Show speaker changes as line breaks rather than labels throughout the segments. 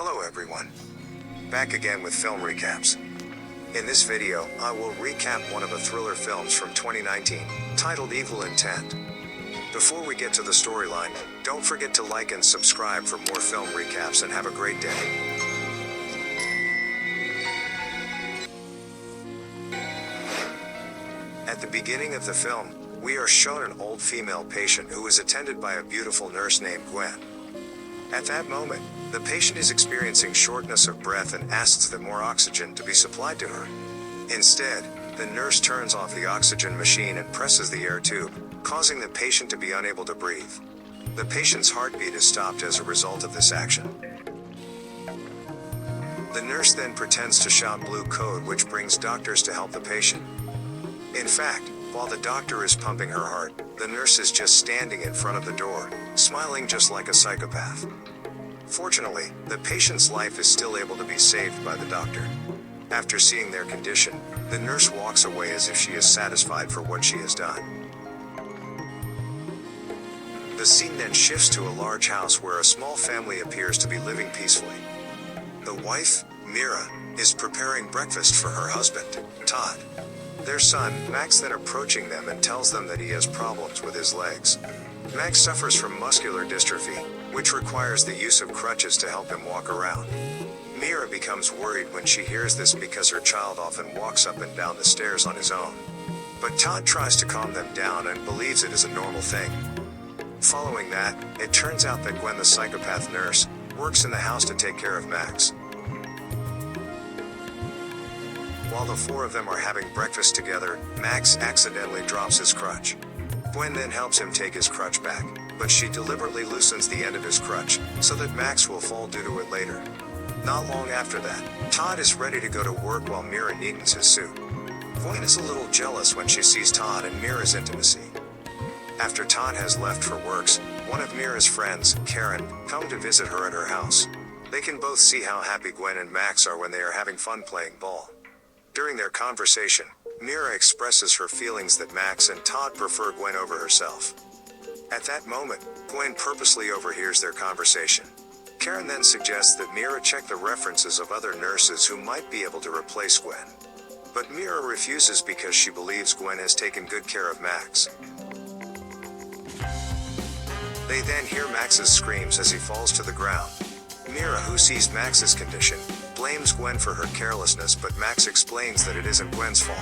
Hello everyone. Back again with film recaps. In this video, I will recap one of the thriller films from 2019, titled Evil Intent. Before we get to the storyline, don't forget to like and subscribe for more film recaps and have a great day. At the beginning of the film, we are shown an old female patient who is attended by a beautiful nurse named Gwen. At that moment, the patient is experiencing shortness of breath and asks for more oxygen to be supplied to her. Instead, the nurse turns off the oxygen machine and presses the air tube, causing the patient to be unable to breathe. The patient's heartbeat is stopped as a result of this action. The nurse then pretends to shout blue code, which brings doctors to help the patient. In fact, while the doctor is pumping her heart, the nurse is just standing in front of the door, smiling just like a psychopath. Fortunately, the patient's life is still able to be saved by the doctor. After seeing their condition, the nurse walks away as if she is satisfied for what she has done. The scene then shifts to a large house where a small family appears to be living peacefully. The wife, Mira, is preparing breakfast for her husband, Todd. Their son, Max, then approaching them and tells them that he has problems with his legs. Max suffers from muscular dystrophy, which requires the use of crutches to help him walk around. Mira becomes worried when she hears this because her child often walks up and down the stairs on his own. But Todd tries to calm them down and believes it is a normal thing. Following that, it turns out that Gwen, the psychopath nurse, works in the house to take care of Max. While the four of them are having breakfast together, Max accidentally drops his crutch. Gwen then helps him take his crutch back, but she deliberately loosens the end of his crutch, so that Max will fall due to it later. Not long after that, Todd is ready to go to work while Mira neatens his suit. Gwen is a little jealous when she sees Todd and Mira's intimacy. After Todd has left for works, one of Mira's friends, Karen, come to visit her at her house. They can both see how happy Gwen and Max are when they are having fun playing ball. During their conversation, Mira expresses her feelings that Max and Todd prefer Gwen over herself. At that moment, Gwen purposely overhears their conversation. Karen then suggests that Mira check the references of other nurses who might be able to replace Gwen. But Mira refuses because she believes Gwen has taken good care of Max. They then hear Max's screams as he falls to the ground. Mira, who sees Max's condition, blames Gwen for her carelessness, but Max explains that it isn't Gwen's fault.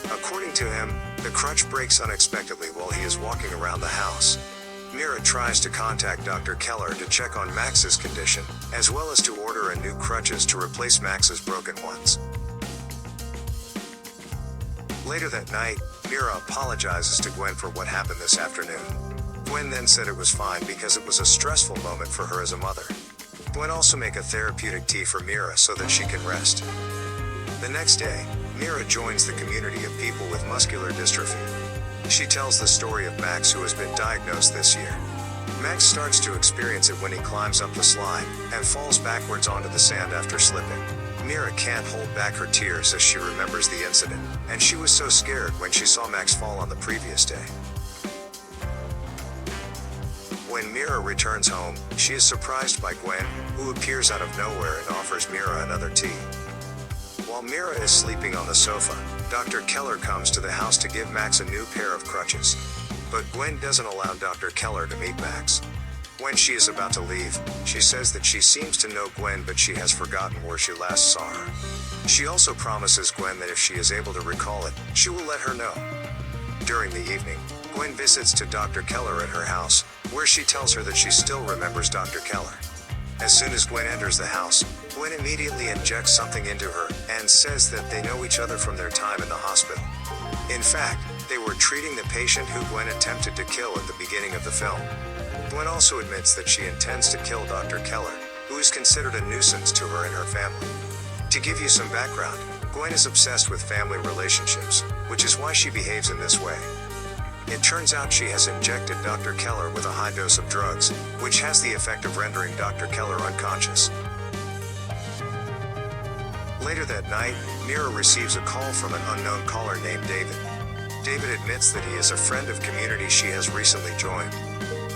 According to him, the crutch breaks unexpectedly while he is walking around the house. Mira tries to contact Dr. Keller to check on Max's condition, as well as to order a new crutches to replace Max's broken ones. Later that night, Mira apologizes to Gwen for what happened this afternoon. Gwen then said it was fine because it was a stressful moment for her as a mother. Gwen also make a therapeutic tea for Mira so that she can rest. The next day, Mira joins the community of people with muscular dystrophy. She tells the story of Max, who has been diagnosed this year. Max starts to experience it when he climbs up the slide and falls backwards onto the sand after slipping. Mira can't hold back her tears as she remembers the incident, and she was so scared when she saw Max fall on the previous day. When Mira returns home, she is surprised by Gwen, who appears out of nowhere and offers Mira another tea. While Mira is sleeping on the sofa, Dr. Keller comes to the house to give Max a new pair of crutches. But Gwen doesn't allow Dr. Keller to meet Max. When she is about to leave, she says that she seems to know Gwen, but she has forgotten where she last saw her. She also promises Gwen that if she is able to recall it, she will let her know. During the evening, Gwen visits to Dr. Keller at her house, where she tells her that she still remembers Dr. Keller. As soon as Gwen enters the house, Gwen immediately injects something into her and says that they know each other from their time in the hospital. In fact, they were treating the patient who Gwen attempted to kill at the beginning of the film. Gwen also admits that she intends to kill Dr. Keller, who is considered a nuisance to her and her family. To give you some background, Gwen is obsessed with family relationships, which is why she behaves in this way. It turns out she has injected Dr. Keller with a high dose of drugs, which has the effect of rendering Dr. Keller unconscious. Later that night, Mira receives a call from an unknown caller named David. David admits that he is a friend of community she has recently joined.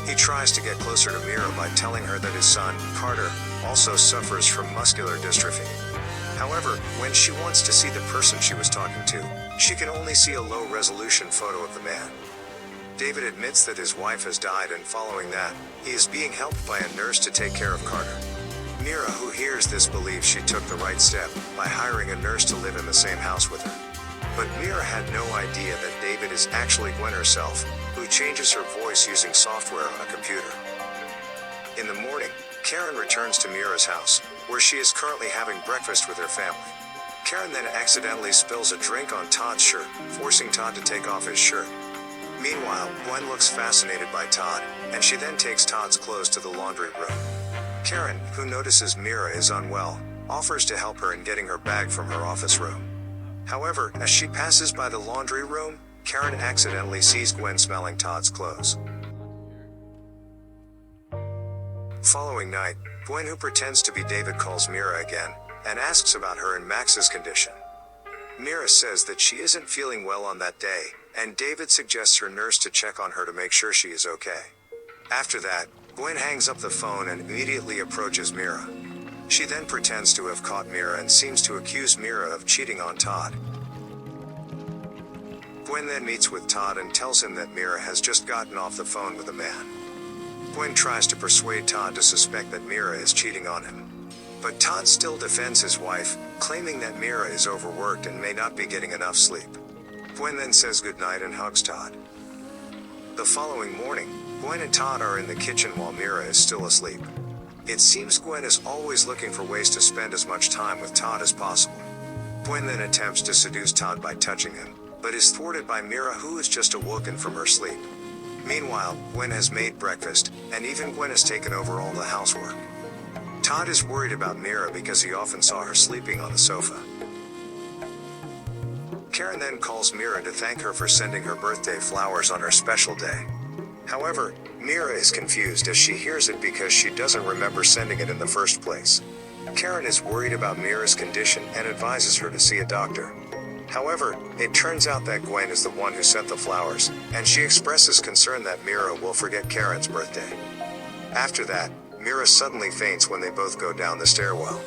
He tries to get closer to Mira by telling her that his son, Carter, also suffers from muscular dystrophy. However, when she wants to see the person she was talking to, she can only see a low-resolution photo of the man. David admits that his wife has died, and following that, he is being helped by a nurse to take care of Carter. Mira, who hears this, believes she took the right step by hiring a nurse to live in the same house with her. But Mira had no idea that David is actually Gwen herself, who changes her voice using software on a computer. In the morning, Karen returns to Mira's house, where she is currently having breakfast with her family. Karen then accidentally spills a drink on Todd's shirt, forcing Todd to take off his shirt. Meanwhile, Gwen looks fascinated by Todd, and she then takes Todd's clothes to the laundry room. Karen, who notices Mira is unwell, offers to help her in getting her bag from her office room. However, as she passes by the laundry room, Karen accidentally sees Gwen smelling Todd's clothes. Following night, Gwen, who pretends to be David, calls Mira again and asks about her and Max's condition. Mira says that she isn't feeling well on that day, and David suggests her nurse to check on her to make sure she is okay. After that, Gwen hangs up the phone and immediately approaches Mira. She then pretends to have caught Mira and seems to accuse Mira of cheating on Todd. Gwen then meets with Todd and tells him that Mira has just gotten off the phone with a man. Gwen tries to persuade Todd to suspect that Mira is cheating on him. But Todd still defends his wife, claiming that Mira is overworked and may not be getting enough sleep. Gwen then says goodnight and hugs Todd. The following morning, Gwen and Todd are in the kitchen while Mira is still asleep. It seems Gwen is always looking for ways to spend as much time with Todd as possible. Gwen then attempts to seduce Todd by touching him, but is thwarted by Mira, who is just awoken from her sleep. Meanwhile, Gwen has made breakfast, and even Gwen has taken over all the housework. Todd is worried about Mira because he often saw her sleeping on the sofa. Karen then calls Mira to thank her for sending her birthday flowers on her special day. However, Mira is confused as she hears it because she doesn't remember sending it in the first place. Karen is worried about Mira's condition and advises her to see a doctor. However, it turns out that Gwen is the one who sent the flowers, and she expresses concern that Mira will forget Karen's birthday. After that, Mira suddenly faints when they both go down the stairwell.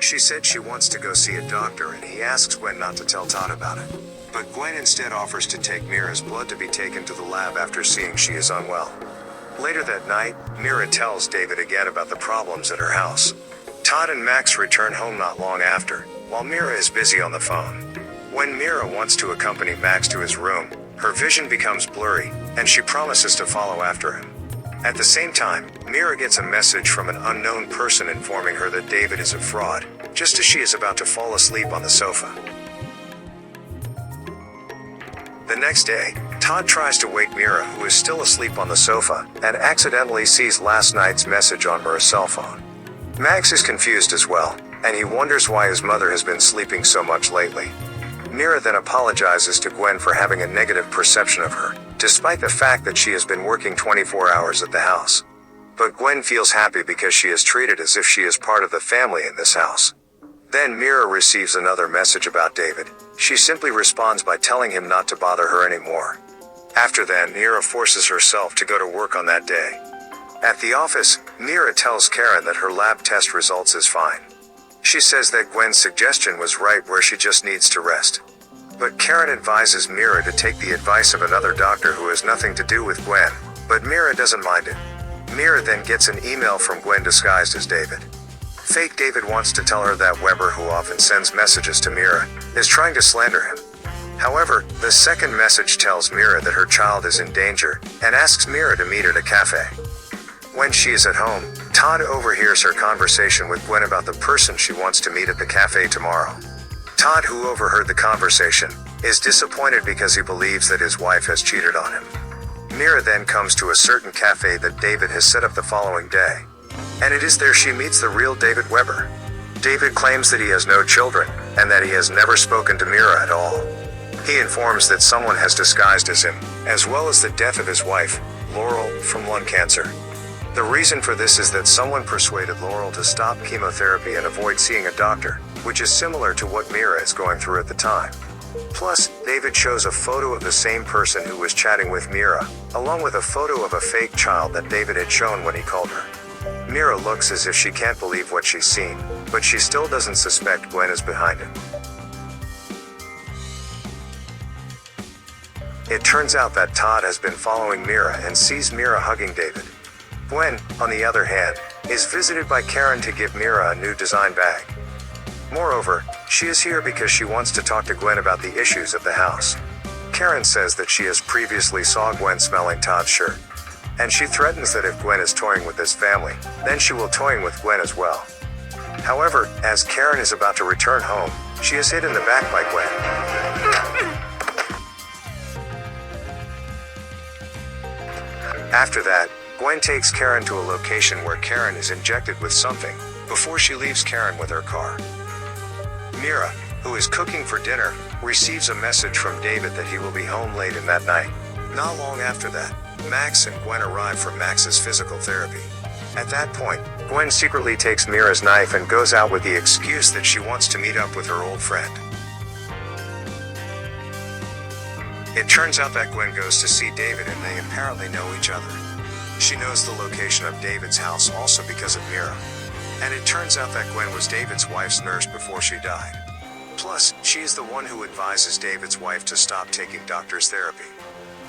She said she wants to go see a doctor, and he asks Gwen not to tell Todd about it. But Gwen instead offers to take Mira's blood to be taken to the lab after seeing she is unwell. Later that night, Mira tells David again about the problems at her house. Todd and Max return home not long after, while Mira is busy on the phone. When Mira wants to accompany Max to his room, her vision becomes blurry, and she promises to follow after him. At the same time, Mira gets a message from an unknown person informing her that David is a fraud, just as she is about to fall asleep on the sofa. The next day, Todd tries to wake Mira, who is still asleep on the sofa, and accidentally sees last night's message on Mira's cell phone. Max is confused as well, and he wonders why his mother has been sleeping so much lately. Mira then apologizes to Gwen for having a negative perception of her, despite the fact that she has been working 24 hours at the house. But Gwen feels happy because she is treated as if she is part of the family in this house. Then Mira receives another message about David. She simply responds by telling him not to bother her anymore. After that, Mira forces herself to go to work on that day. At the office, Mira tells Karen that her lab test results is fine. She says that Gwen's suggestion was right, where she just needs to rest. But Karen advises Mira to take the advice of another doctor who has nothing to do with Gwen, but Mira doesn't mind it. Mira then gets an email from Gwen disguised as David. Fake David wants to tell her that Weber, who often sends messages to Mira, is trying to slander him. However, the second message tells Mira that her child is in danger, and asks Mira to meet at a cafe. When she is at home, Todd overhears her conversation with Gwen about the person she wants to meet at the cafe tomorrow. Todd, who overheard the conversation, is disappointed because he believes that his wife has cheated on him. Mira then comes to a certain cafe that David has set up the following day. And it is there she meets the real David Weber. David claims that he has no children, and that he has never spoken to Mira at all. He informs that someone has disguised as him, as well as the death of his wife, Laurel, from lung cancer. The reason for this is that someone persuaded Laurel to stop chemotherapy and avoid seeing a doctor, which is similar to what Mira is going through at the time. Plus, David shows a photo of the same person who was chatting with Mira, along with a photo of a fake child that David had shown when he called her. Mira looks as if she can't believe what she's seen, but she still doesn't suspect Gwen is behind it. It turns out that Todd has been following Mira and sees Mira hugging David. Gwen, on the other hand, is visited by Karen to give Mira a new design bag. Moreover, she is here because she wants to talk to Gwen about the issues of the house. Karen says that she has previously saw Gwen smelling Todd's shirt. And she threatens that if Gwen is toying with this family, then she will toying with Gwen as well. However, as Karen is about to return home, she is hit in the back by Gwen. After that, Gwen takes Karen to a location where Karen is injected with something, before she leaves Karen with her car. Mira, who is cooking for dinner, receives a message from David that he will be home late in that night. Not long after that, Max and Gwen arrive for Max's physical therapy. At that point, Gwen secretly takes Mira's knife and goes out with the excuse that she wants to meet up with her old friend. It turns out that Gwen goes to see David and they apparently know each other. She knows the location of David's house also because of Mira. And it turns out that Gwen was David's wife's nurse before she died. Plus, she is the one who advises David's wife to stop taking doctor's therapy.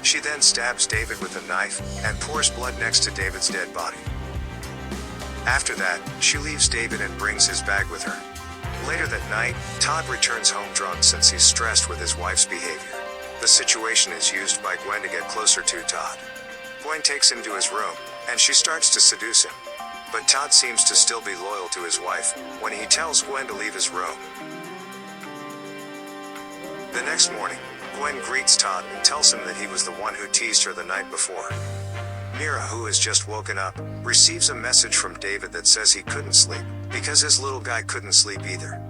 She then stabs David with a knife and pours blood next to David's dead body. After that, she leaves David and brings his bag with her. Later that night, Todd returns home drunk since he's stressed with his wife's behavior. The situation is used by Gwen to get closer to Todd. Gwen takes him to his room, and she starts to seduce him. But Todd seems to still be loyal to his wife, when he tells Gwen to leave his room. The next morning, Gwen greets Todd and tells him that he was the one who teased her the night before. Mira, who has just woken up, receives a message from David that says he couldn't sleep, because his little guy couldn't sleep either.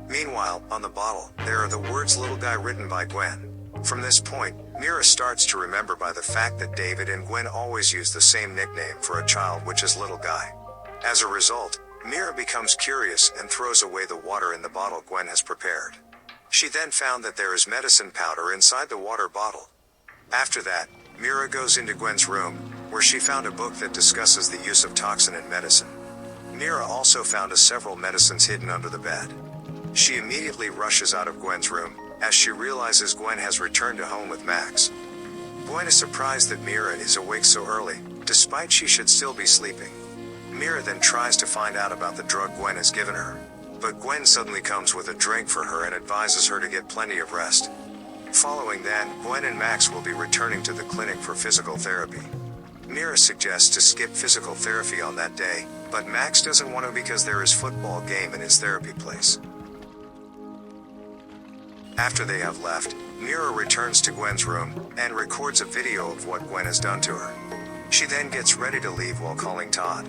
Meanwhile, on the bottle, there are the words "little guy" written by Gwen. From this point, Mira starts to remember by the fact that David and Gwen always use the same nickname for a child, which is little guy. As a result, Mira becomes curious and throws away the water in the bottle Gwen has prepared. She then found that there is medicine powder inside the water bottle. After that, Mira goes into Gwen's room, where she found a book that discusses the use of toxin in medicine. Mira also found several medicines hidden under the bed. She immediately rushes out of Gwen's room, as she realizes Gwen has returned to home with Max. Gwen is surprised that Mira is awake so early, despite she should still be sleeping. Mira then tries to find out about the drug Gwen has given her. But Gwen suddenly comes with a drink for her and advises her to get plenty of rest. Following that, Gwen and Max will be returning to the clinic for physical therapy. Mira suggests to skip physical therapy on that day, but Max doesn't want to because there is football game in his therapy place. After they have left, Mira returns to Gwen's room and records a video of what Gwen has done to her. She then gets ready to leave while calling Todd.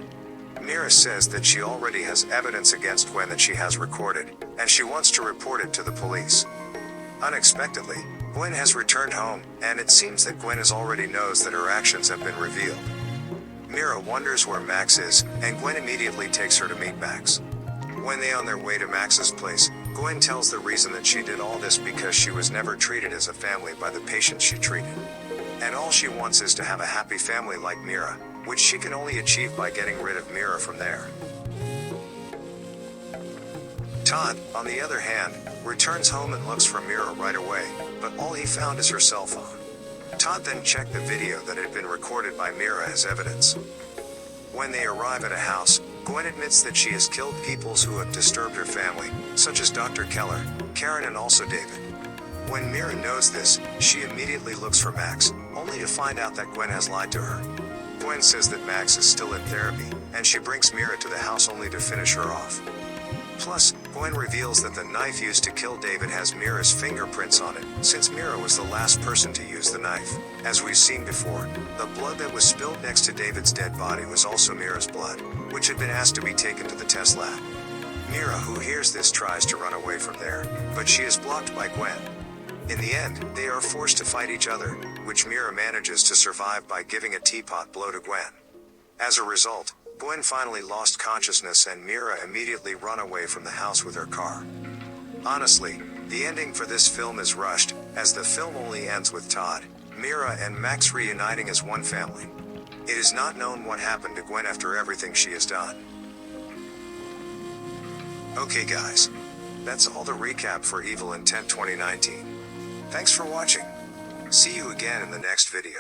Mira says that she already has evidence against Gwen that she has recorded, and she wants to report it to the police. Unexpectedly, Gwen has returned home, and it seems that Gwen already knows that her actions have been revealed. Mira wonders where Max is, and Gwen immediately takes her to meet Max. When they are on their way to Max's place, Gwen tells the reason that she did all this because she was never treated as a family by the patients she treated. And all she wants is to have a happy family like Mira, which she can only achieve by getting rid of Mira from there. Todd, on the other hand, returns home and looks for Mira right away, but all he found is her cell phone. Todd then checked the video that had been recorded by Mira as evidence. When they arrive at a house, Gwen admits that she has killed people who have disturbed her family, such as Dr. Keller, Karen and also David. When Mira knows this, she immediately looks for Max, only to find out that Gwen has lied to her. Gwen says that Max is still in therapy, and she brings Mira to the house only to finish her off. Plus, Gwen reveals that the knife used to kill David has Mira's fingerprints on it, since Mira was the last person to use the knife. As we've seen before, the blood that was spilled next to David's dead body was also Mira's blood, which had been asked to be taken to the test lab. Mira, who hears this, tries to run away from there, but she is blocked by Gwen. In the end, they are forced to fight each other, which Mira manages to survive by giving a teapot blow to Gwen. As a result, Gwen finally lost consciousness and Mira immediately run away from the house with her car. Honestly, the ending for this film is rushed, as the film only ends with Todd, Mira and Max reuniting as one family. It is not known what happened to Gwen after everything she has done. Okay guys. That's all the recap for Evil Intent 2019. Thanks for watching. See you again in the next video.